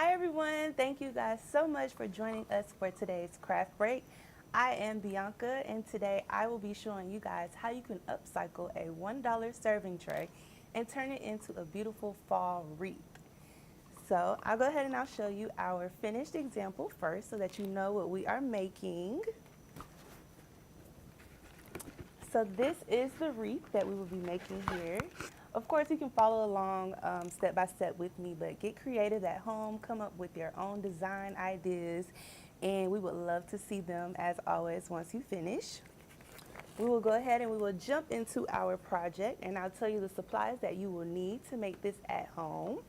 Hi everyone, thank you guys so much for joining us for today's craft break. I am Bianca and today I will be showing you guys how you can upcycle a $1 serving tray and turn it into a beautiful fall wreath. So I'll go ahead and I'll show you our finished example first so that you know what we are making. So this is the wreath that we will be making here. Of course, you can follow along step by step with me, but get creative at home, come up with your own design ideas, and we would love to see them as always once you finish. We will go ahead and we will jump into our project, and I'll tell you the supplies that you will need to make this at home.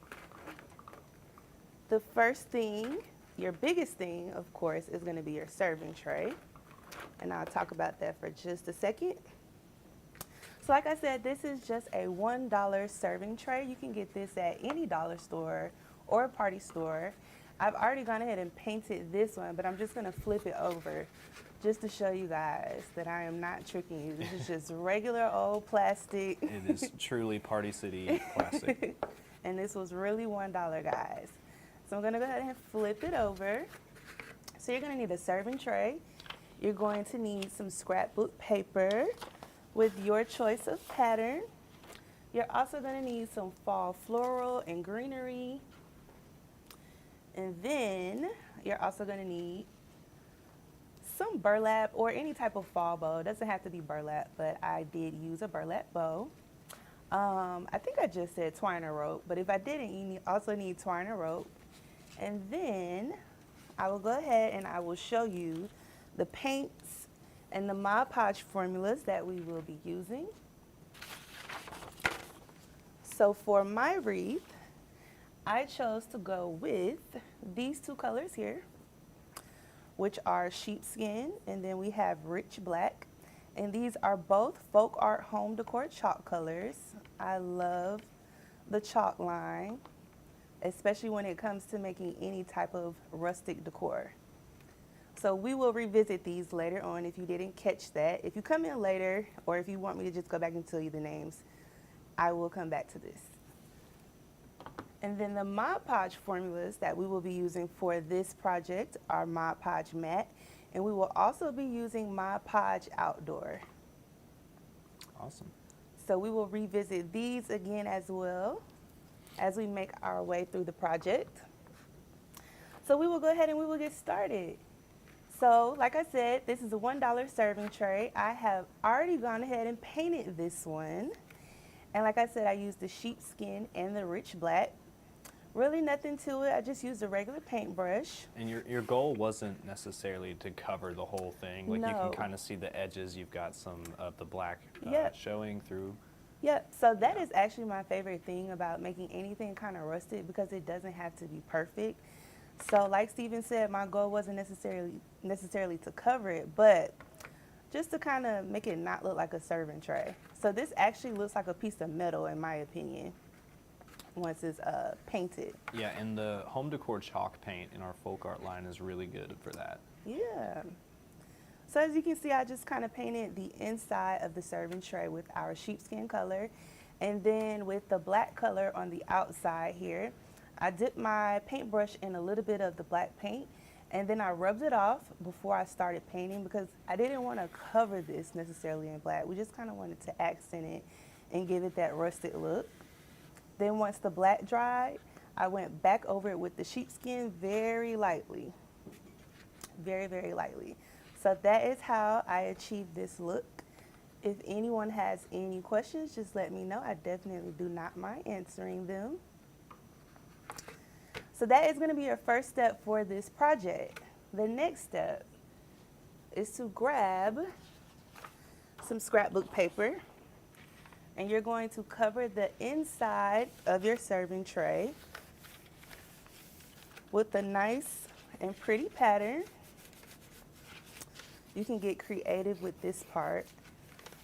The first thing, your biggest thing, of course, is going to be your serving tray, and I'll talk about that for just a second. So like I said, this is just a $1 serving tray. You can get this at any dollar store or a party store. I've already gone ahead and painted this one, but I'm just gonna flip it over just to show you guys that I am not tricking you. This is just regular old plastic. It is truly Party City plastic. And this was really $1, guys. So I'm gonna go ahead and flip it over. So you're gonna need a serving tray. You're going to need some scrapbook paper with your choice of pattern. You're also going to need some fall floral and greenery. And then you're also going to need some burlap or any type of fall bow. It doesn't have to be burlap, but I did use a burlap bow. I think I just said twine or rope, but if I didn't, you also need twine or rope. And then I will go ahead and I will show you the paints and the Mod Podge formulas that we will be using. So for my wreath, I chose to go with these two colors here, which are sheepskin, and then we have rich black. And these are both FolkArt Home Decor Chalk colors. I love the chalk line, especially when it comes to making any type of rustic decor. So we will revisit these later on if you didn't catch that. If you come in later, or if you want me to just go back and tell you the names, I will come back to this. And then the Mod Podge formulas that we will be using for this project are Mod Podge Matte, and we will also be using Mod Podge Outdoor. Awesome. So we will revisit these again as well as we make our way through the project. So we will go ahead and we will get started. So, like I said, this is a $1 serving tray. I have already gone ahead and painted this one. And like I said, I used the sheepskin and the rich black. Really nothing to it. I just used a regular paintbrush. And your goal wasn't necessarily to cover the whole thing. Like, No. you can kind of see the edges. You've got some of the black Yep. showing through. Yep, so that is actually my favorite thing about making anything kind of rustic, because it doesn't have to be perfect. So like Steven said, my goal wasn't necessarily to cover it, but just to kind of make it not look like a serving tray. So this actually looks like a piece of metal, in my opinion, once it's painted. Yeah, and the home decor chalk paint in our folk art line is really good for that. Yeah. So as you can see, I just kind of painted the inside of the serving tray with our sheepskin color, and then with the black color on the outside here, I dipped my paintbrush in a little bit of the black paint, and then I rubbed it off before I started painting, because I didn't want to cover this necessarily in black. We just kind of wanted to accent it and give it that rustic look. Then once the black dried, I went back over it with the sheepskin very lightly. Very, very lightly. So that is how I achieved this look. If anyone has any questions, just let me know. I definitely do not mind answering them. So that is going to be your first step for this project. The next step is to grab some scrapbook paper, and you're going to cover the inside of your serving tray with a nice and pretty pattern. You can get creative with this part.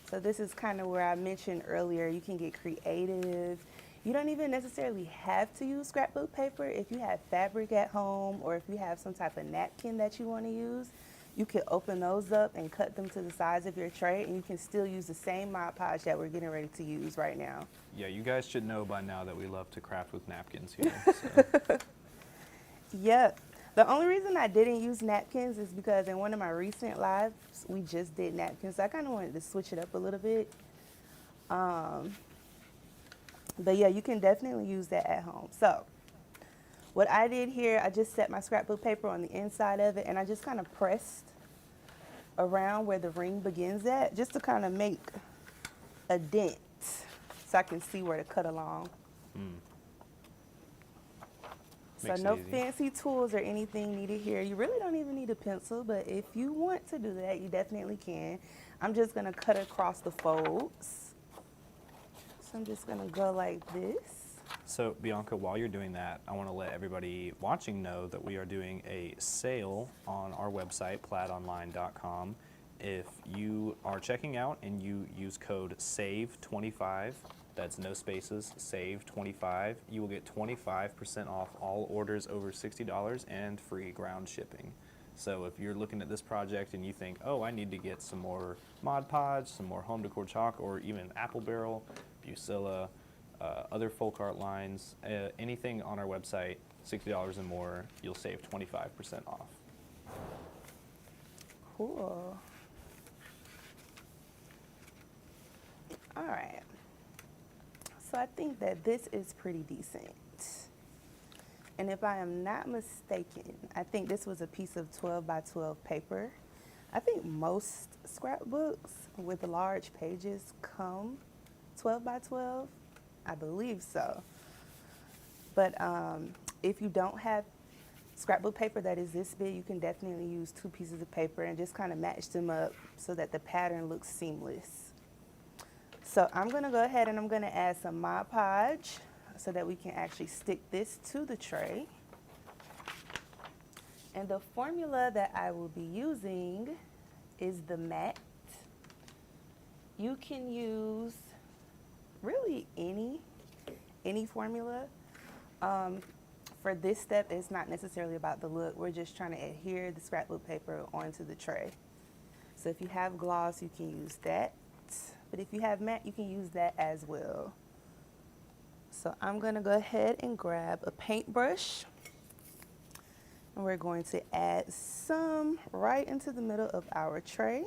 So this is kind of where I mentioned earlier, you can get creative. You don't even necessarily have to use scrapbook paper. If you have fabric at home, or if you have some type of napkin that you want to use, you can open those up and cut them to the size of your tray, and you can still use the same Mod Podge that we're getting ready to use right now. Yeah, you guys should know by now that we love to craft with napkins here. So. Yep. The only reason I didn't use napkins is because in one of my recent lives, we just did napkins. So I kind of wanted to switch it up a little bit. Um, but yeah, you can definitely use that at home. So what I did here, I just set my scrapbook paper on the inside of it and I just kind of pressed around where the ring begins at just to kind of make a dent so I can see where to cut along. So Makes it no easy. fancy tools or anything needed here. You really don't even need a pencil, but if you want to do that, you definitely can. I'm just gonna cut across the folds. So I'm just gonna go like this. So Bianca, while you're doing that, I want to let everybody watching know that we are doing a sale on our website, plaidonline.com. If you are checking out and you use code SAVE25, that's no spaces, SAVE25, you will get 25% off all orders over $60 and free ground shipping. So if you're looking at this project and you think, oh, I need to get some more Mod Podge, some more home decor chalk, or even apple barrel, Bucilla, other folk art lines, anything on our website, $60 and more, you'll save 25% off. Cool. All right. So I think that this is pretty decent. And if I am not mistaken, I think this was a piece of 12 by 12 paper. I think most scrapbooks with large pages come 12 by 12. I believe so. But if you don't have scrapbook paper that is this big, you can definitely use 2 pieces of paper and just kind of match them up so that the pattern looks seamless. So I'm gonna go ahead and I'm gonna add some Mod Podge so that we can actually stick this to the tray. And the formula that I will be using is the matte. You can use really any formula. For this step, it's not necessarily about the look. We're just trying to adhere the scrapbook paper onto the tray. So if you have gloss, you can use that. But if you have matte, you can use that as well. So I'm gonna go ahead and grab a paintbrush. And we're going to add some right into the middle of our tray.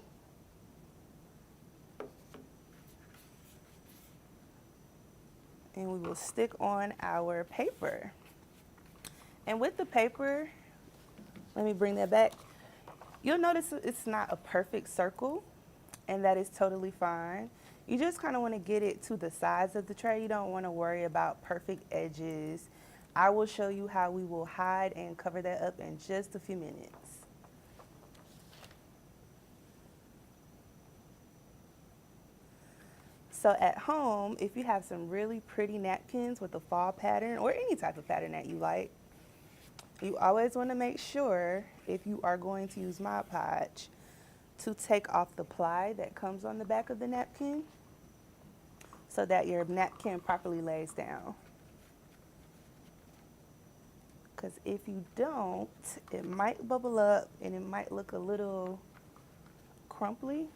And we will stick on our paper. And with the paper, let me bring that back. You'll notice it's not a perfect circle, and that is totally fine. You just kind of want to get it to the sides of the tray. You don't want to worry about perfect edges. I will show you how we will hide and cover that up in just a few minutes. So at home, if you have some really pretty napkins with a fall pattern or any type of pattern that you like, you always want to make sure, if you are going to use Mod Podge, to take off the ply that comes on the back of the napkin so that your napkin properly lays down. Because if you don't, it might bubble up and it might look a little crumply.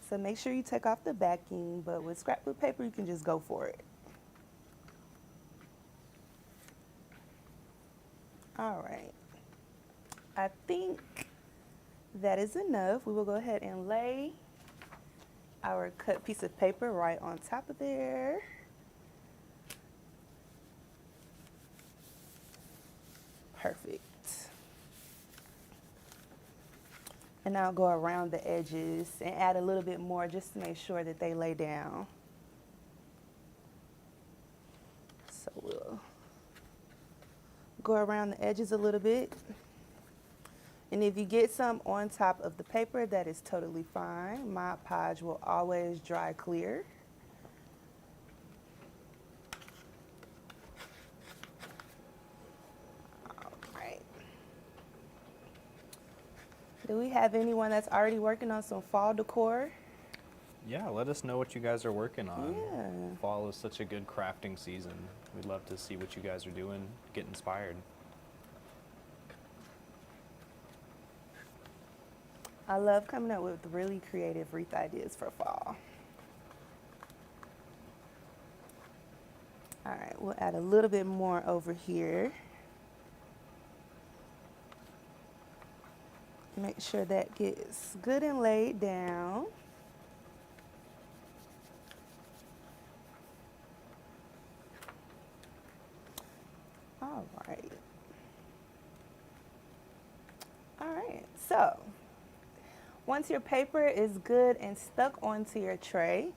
So make sure you take off the backing, but with scrapbook paper, you can just go for it. All right. I think that is enough. We will go ahead and lay our cut piece of paper right on top of there. Perfect. And I'll go around the edges and add a little bit more just to make sure that they lay down. So we'll go around the edges a little bit. And if you get some on top of the paper, that is totally fine. Mod Podge will always dry clear. All right. Do we have anyone that's already working on some fall decor? Yeah, let us know what you guys are working on. Yeah. Fall is such a good crafting season. We'd love to see what you guys are doing, get inspired. I love coming up with really creative wreath ideas for fall. All right, we'll add a little bit more over here. Make sure that gets good and laid down. All right. All right, so once your paper is good and stuck onto your tray,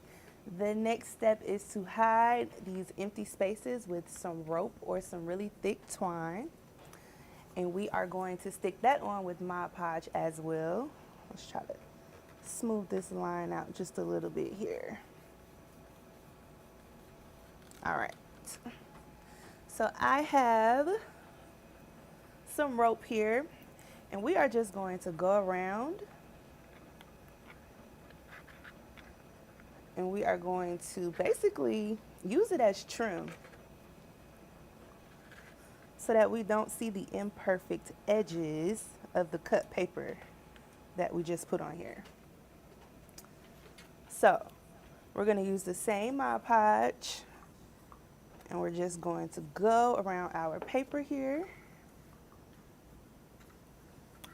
the next step is to hide these empty spaces with some rope or some really thick twine. And we are going to stick that on with Mod Podge as well. Let's try to smooth this line out just a little bit here. All right. So I have some rope here, and we are just going to go around and we are going to basically use it as trim so that we don't see the imperfect edges of the cut paper that we just put on here. So we're going to use the same Mod Podge, and we're just going to go around our paper here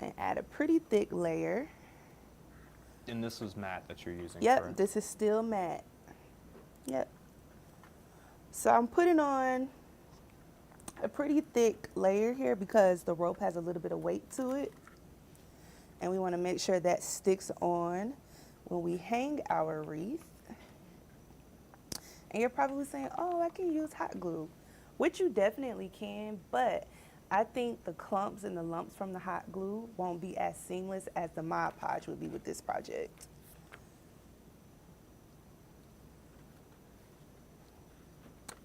and add a pretty thick layer. And this is matte that you're using, Yep, correct? this is still matte. Yep. So I'm putting on a pretty thick layer here because the rope has a little bit of weight to it. And we want to make sure that sticks on when we hang our wreath. And you're probably saying, oh, I can use hot glue, which you definitely can, but I think the clumps and the lumps from the hot glue won't be as seamless as the Mod Podge would be with this project.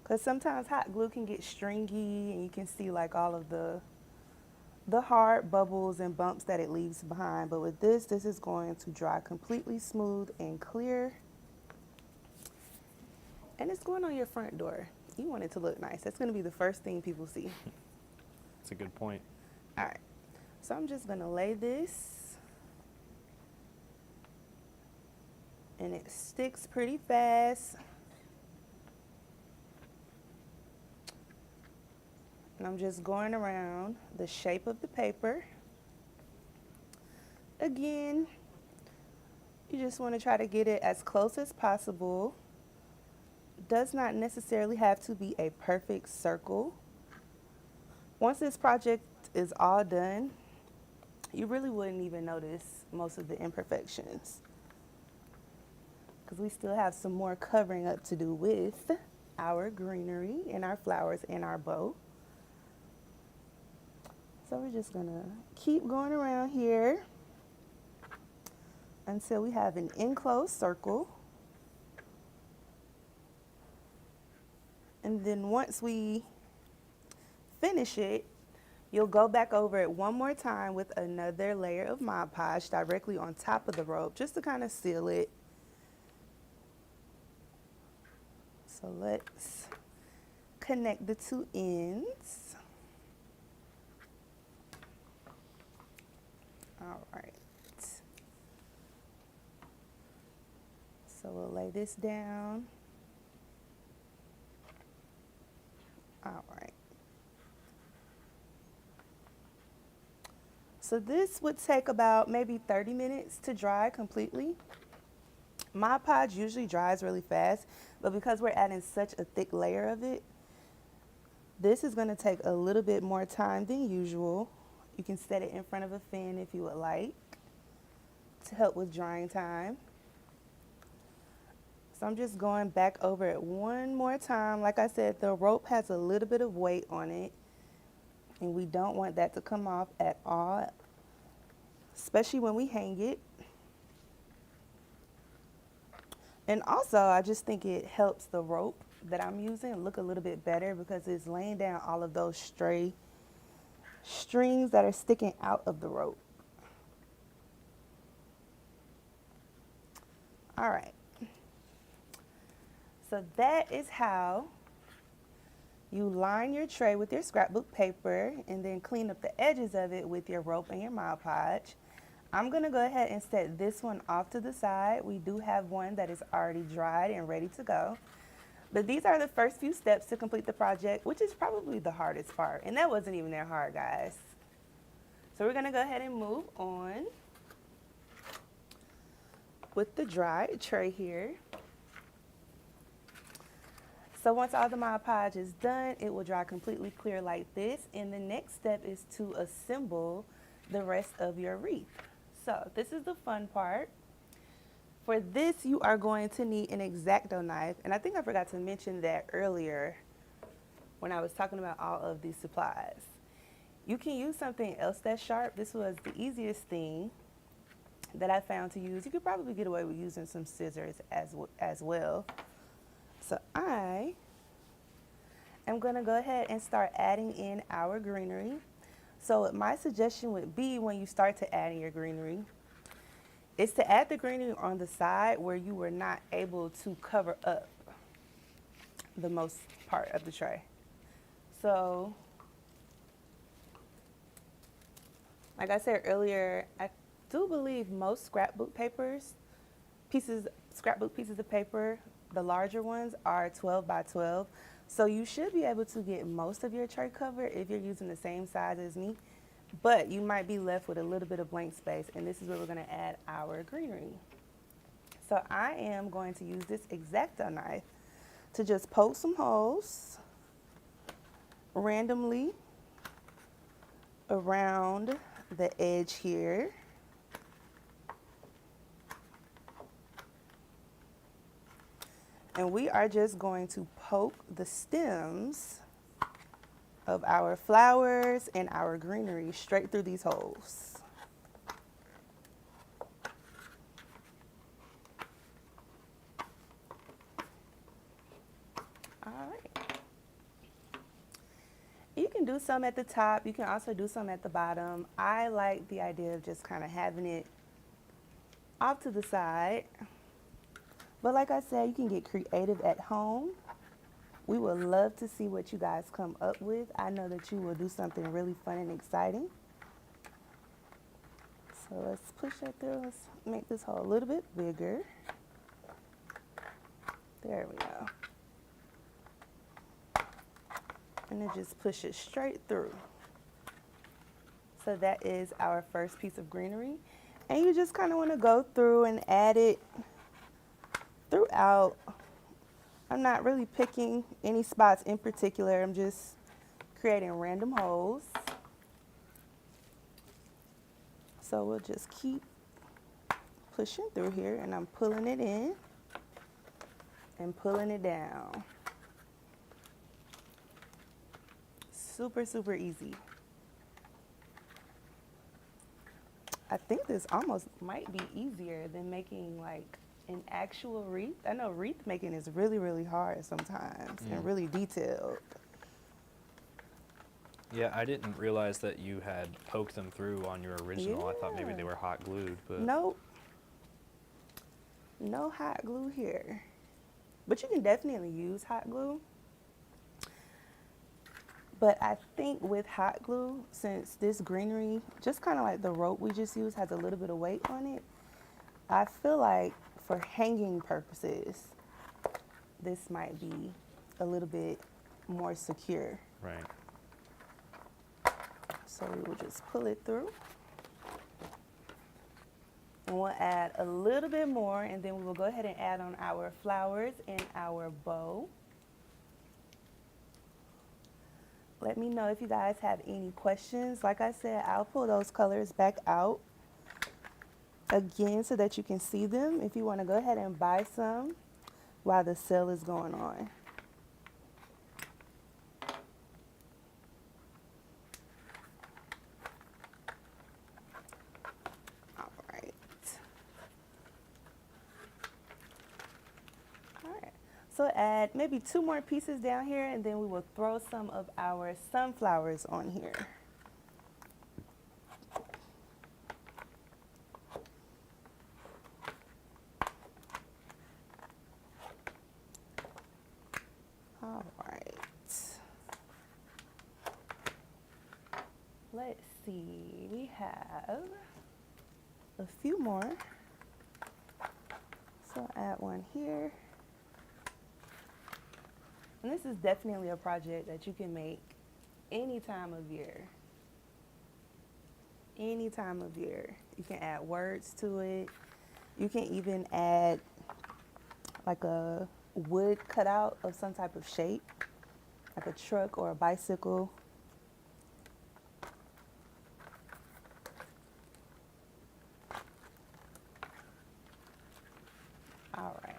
Because sometimes hot glue can get stringy and you can see like all of the hard bubbles and bumps that it leaves behind. But with this is going to dry completely smooth and clear. And it's going on your front door. You want it to look nice. That's going to be the first thing people see. That's a good point. All right. So I'm just going to lay this. And it sticks pretty fast. And I'm just going around the shape of the paper. Again, you just want to try to get it as close as possible. Does not necessarily have to be a perfect circle. Once this project is all done, you really wouldn't even notice most of the imperfections, because we still have some more covering up to do with our greenery and our flowers and our bow. So we're just gonna keep going around here until we have an enclosed circle. And then once we finish it, you'll go back over it one more time with another layer of Mod Podge directly on top of the rope, just to kind of seal it. So let's connect the two ends. All right. So we'll lay this down. All right. So this would take about maybe 30 minutes to dry completely. Mod Podge usually dries really fast, but because we're adding such a thick layer of it, this is going to take a little bit more time than usual. You can set it in front of a fan if you would like to help with drying time. So I'm just going back over it one more time. Like I said, the rope has a little bit of weight on it, and we don't want that to come off at all, especially when we hang it. And also, I just think it helps the rope that I'm using look a little bit better because it's laying down all of those stray strings that are sticking out of the rope. All right. So that is how you line your tray with your scrapbook paper and then clean up the edges of it with your rope and your Mod Podge. I'm going to go ahead and set this one off to the side. We do have one that is already dried and ready to go. But these are the first few steps to complete the project, which is probably the hardest part. And that wasn't even that hard, guys. So we're gonna go ahead and move on with the dry tray here. So once all the Mod Podge is done, it will dry completely clear like this. And the next step is to assemble the rest of your wreath. So this is the fun part. For this, you are going to need an X-Acto knife. And I think I forgot to mention that earlier when I was talking about all of these supplies. You can use something else that's sharp. This was the easiest thing that I found to use. You could probably get away with using some scissors as well. So I am gonna go ahead and start adding in our greenery. So my suggestion would be, when you start to add in your greenery, is to add the greenery on the side where you were not able to cover up the most part of the tray. So, like I said earlier, I do believe most scrapbook pieces of paper, the larger ones, are 12 by 12. So you should be able to get most of your tray covered if you're using the same size as me. But you might be left with a little bit of blank space, and this is where we're going to add our greenery. So I am going to use this X-Acto knife to just poke some holes randomly around the edge here. And we are just going to poke the stems of our flowers and our greenery straight through these holes. All right. You can do some at the top. You can also do some at the bottom. I like the idea of just kind of having it off to the side. But like I said, you can get creative at home. We would love to see what you guys come up with. I know that you will do something really fun and exciting. So let's push that through. Let's make this hole a little bit bigger. There we go. And then just push it straight through. So that is our first piece of greenery. And you just kind of want to go through and add it throughout. I'm not really picking any spots in particular. I'm just creating random holes. So we'll just keep pushing through here, and I'm pulling it in and pulling it down. Super, super easy. I think this almost might be easier than making like an actual wreath. I know wreath making is really, really hard sometimes and really detailed. Yeah, I didn't realize that you had poked them through on your original. Yeah. I thought maybe they were hot glued, but Nope. No hot glue here. But you can definitely use hot glue. But I think with hot glue, since this greenery, just kind of like the rope we just used, has a little bit of weight on it, I feel like for hanging purposes, this might be a little bit more secure. right. So we will just pull it through. And we'll add a little bit more, and then we will go ahead and add on our flowers and our bow. Let me know if you guys have any questions. Like I said, I'll pull those colors back out again so that you can see them if you want to go ahead and buy some while the sale is going on. All right. All right. So add maybe 2 more pieces down here, and then we will throw some of our sunflowers on here. All right. Let's see, we have a few more. So add one here. And this is definitely a project that you can make any time of year. Any time of year. You can add words to it. You can even add like a wood cutout of some type of shape, like a truck or a bicycle. All right.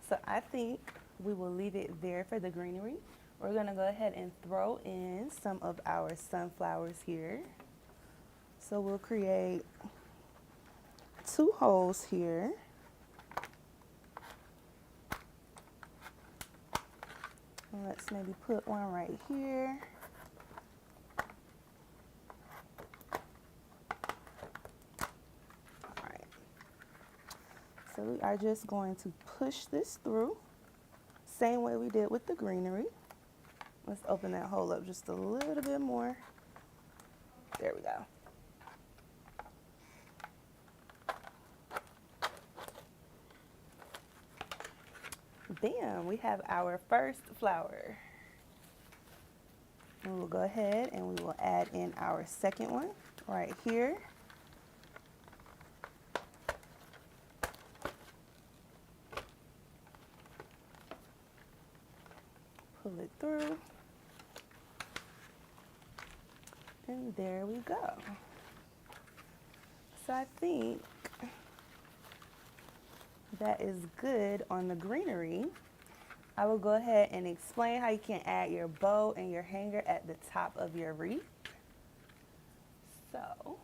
So I think we will leave it there for the greenery. We're gonna go ahead and throw in some of our sunflowers here. So we'll create 2 holes here. And let's maybe put one right here. All right. So we are just going to push this through, same way we did with the greenery. Let's open that hole up just a little bit more. There we go. Bam, we have our first flower. We will go ahead and we will add in our second one right here. Pull it through. And there we go. So I think that is good on the greenery. I will go ahead and explain how you can add your bow and your hanger at the top of your wreath. So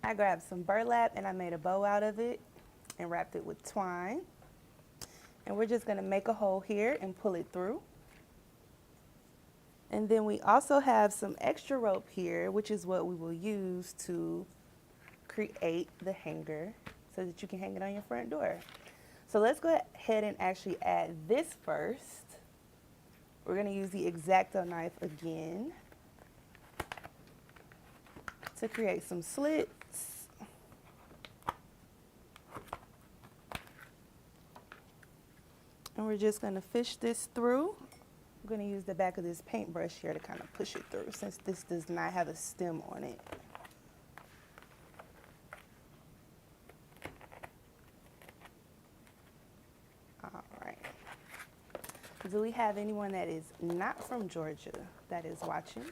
I grabbed some burlap and I made a bow out of it and wrapped it with twine. And we're just gonna make a hole here and pull it through. And then we also have some extra rope here, which is what we will use to create the hanger so that you can hang it on your front door. So let's go ahead and actually add this first. We're gonna use the X-Acto knife again to create some slits. And we're just gonna fish this through. I'm gonna use the back of this paintbrush here to kind of push it through since this does not have a stem on it. All right. Do we have anyone that is not from Georgia that is watching?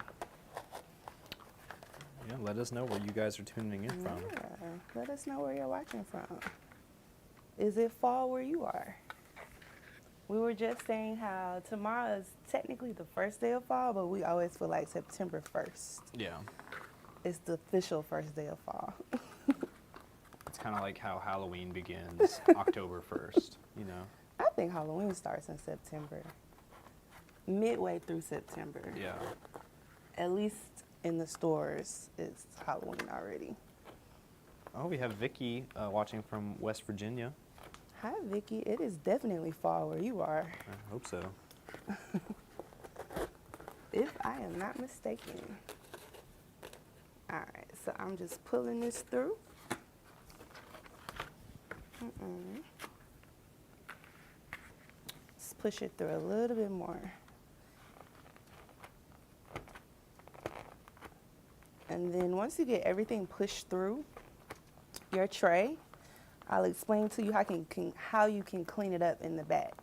Yeah, let us know where you guys are tuning in from. Yeah, let us know where you're watching from. Is it fall where you are? We were just saying how tomorrow is technically the first day of fall, but we always feel like September 1st. Yeah. It's the official first day of fall. It's kind of like how Halloween begins October 1st, you know? I think Halloween starts in September. Midway through September. Yeah. At least in the stores, it's Halloween already. Oh, we have Vicky watching from West Virginia. Hi, Vicky. It is definitely fall where you are. I hope so. If I am not mistaken. All right, so I'm just pulling this through. Let's push it through a little bit more. And then once you get everything pushed through your tray, I'll explain to you how you can clean it up in the back.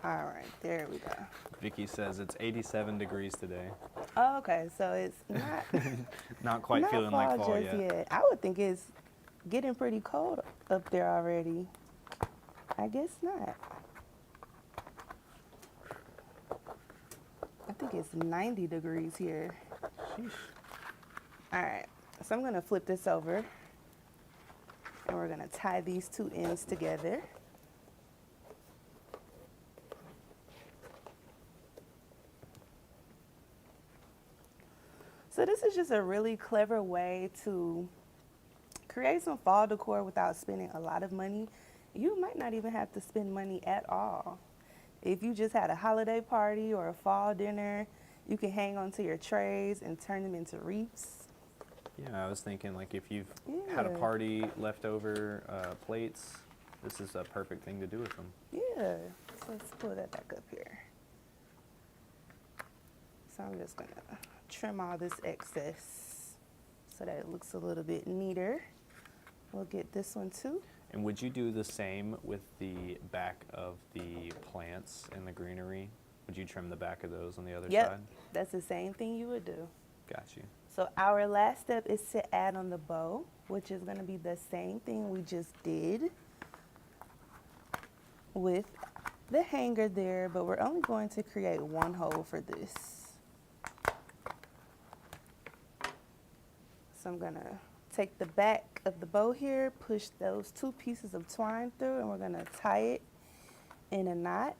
All right, there we go. Vicky says it's 87 degrees today. Oh, okay, so it's not Not quite not feeling like fall just yet. I would think it's getting pretty cold up there already. I guess not. I think it's 90 degrees here. Sheesh. All right, so I'm gonna flip this over and we're gonna tie these two ends together. So this is just a really clever way to create some fall decor without spending a lot of money. You might not even have to spend money at all. If you just had a holiday party or a fall dinner, you can hang onto your trays and turn them into wreaths. Yeah, I was thinking like if you've had a Yeah. party, leftover plates, This is a perfect thing to do with them. Yeah, so let's pull that back up here. So I'm just gonna trim all this excess so that it looks a little bit neater. We'll get this one too. And would you do the same with the back of the plants in the greenery? Would you trim the back of those on the other Yep, side? that's the same thing you would do. Got you. So our last step is to add on the bow, which is gonna be the same thing we just did with the hanger there, but we're only going to create one hole for this. So I'm gonna take the back of the bow here, push those 2 pieces of twine through, and we're gonna tie it in a knot.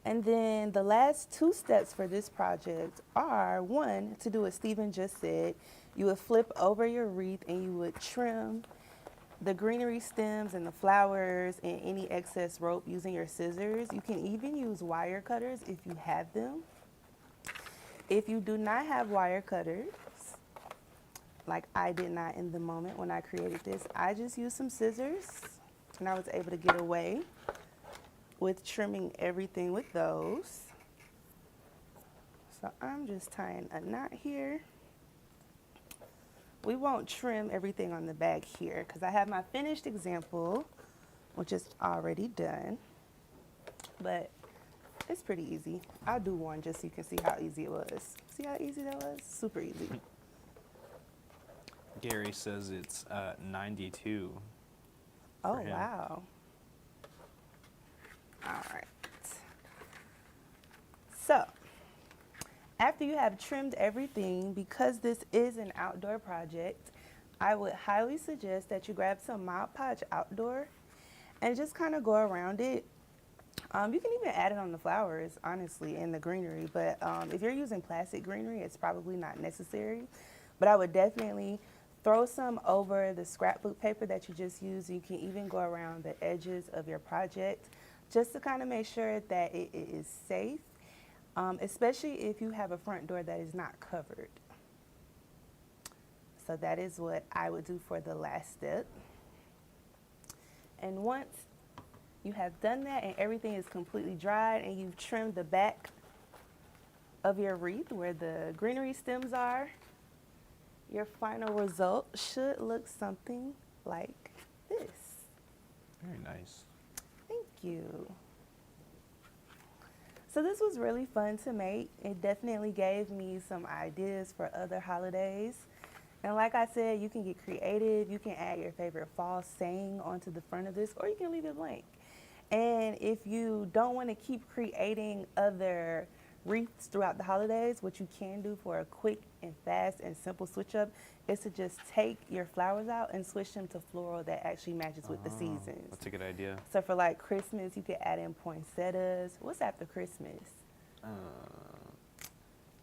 And then the last 2 steps for this project are, 1, to do what Stephen just said. You would flip over your wreath and you would trim the greenery stems and the flowers and any excess rope using your scissors. You can even use wire cutters if you have them. If you do not have wire cutters, like I did not in the moment when I created this, I just used some scissors and I was able to get away with trimming everything with those. So I'm just tying a knot here. We won't trim everything on the back here because I have my finished example, which is already done, but it's pretty easy. I'll do one just so you can see how easy it was. See how easy that was? Super easy. Gary says it's 92. Oh, him. wow. All right. So, after you have trimmed everything, because this is an outdoor project, I would highly suggest that you grab some Mod Podge Outdoor and just kind of go around it. You can even add it on the flowers, honestly, and the greenery, but if you're using plastic greenery, it's probably not necessary. But I would definitely throw some over the scrapbook paper that you just used. You can even go around the edges of your project just to kind of make sure that it is safe, especially if you have a front door that is not covered. So that is what I would do for the last step. And once you have done that and everything is completely dried and you've trimmed the back of your wreath where the greenery stems are, your final result should look something like this. Very nice. Thank you. So this was really fun to make. It definitely gave me some ideas for other holidays. And like I said, you can get creative. You can add your favorite fall saying onto the front of this, or you can leave it blank. And if you don't want to keep creating other wreaths throughout the holidays, what you can do for a quick and fast and simple switch up is to just take your flowers out and switch them to floral that actually matches with the seasons. That's a good idea. So for like Christmas, you could add in poinsettias. What's after Christmas?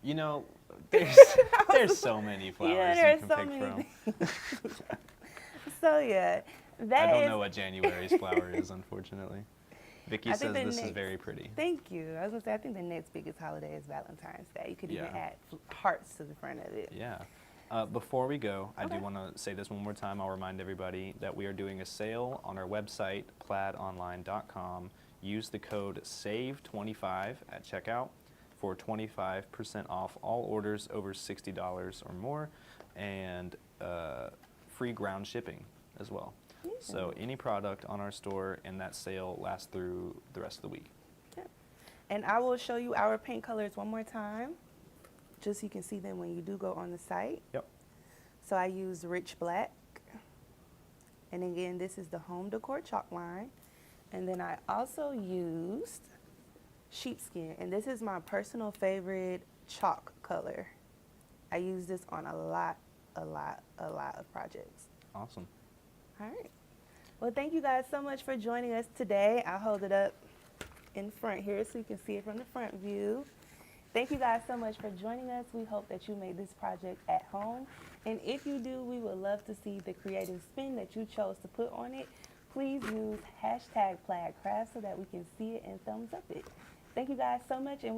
You know, there's so many flowers Yeah, you can there's so pick many from. So yeah, that I don't is- know what January's flower is, unfortunately. Vicky I says think the this is next- very pretty. Thank you. I was gonna say, I think the next biggest holiday is Valentine's Day. You could even Yeah. add hearts to the front of it. Yeah. Before we go, I do Okay. want to say this one more time. I'll remind everybody that we are doing a sale on our website, plaidonline.com. Use the code SAVE25 at checkout for 25% off all orders over $60 or more, and free ground shipping as well. Yeah. So any product on our store in that sale lasts through the rest of the week. Yeah. And I will show you our paint colors one more time, just so you can see them when you do go on the site. Yep. So I use Rich Black. And again, this is the Home Decor Chalk line. And then I also used Sheepskin. And this is my personal favorite chalk color. I use this on a lot of projects. Awesome. All right. Well, thank you guys so much for joining us today. I'll hold it up in front here so you can see it from the front view. Thank you guys so much for joining us. We hope that you made this project at home. And if you do, we would love to see the creative spin that you chose to put on it. Please use #PlaidCraft so that we can see it and thumbs up it. Thank you guys so much. And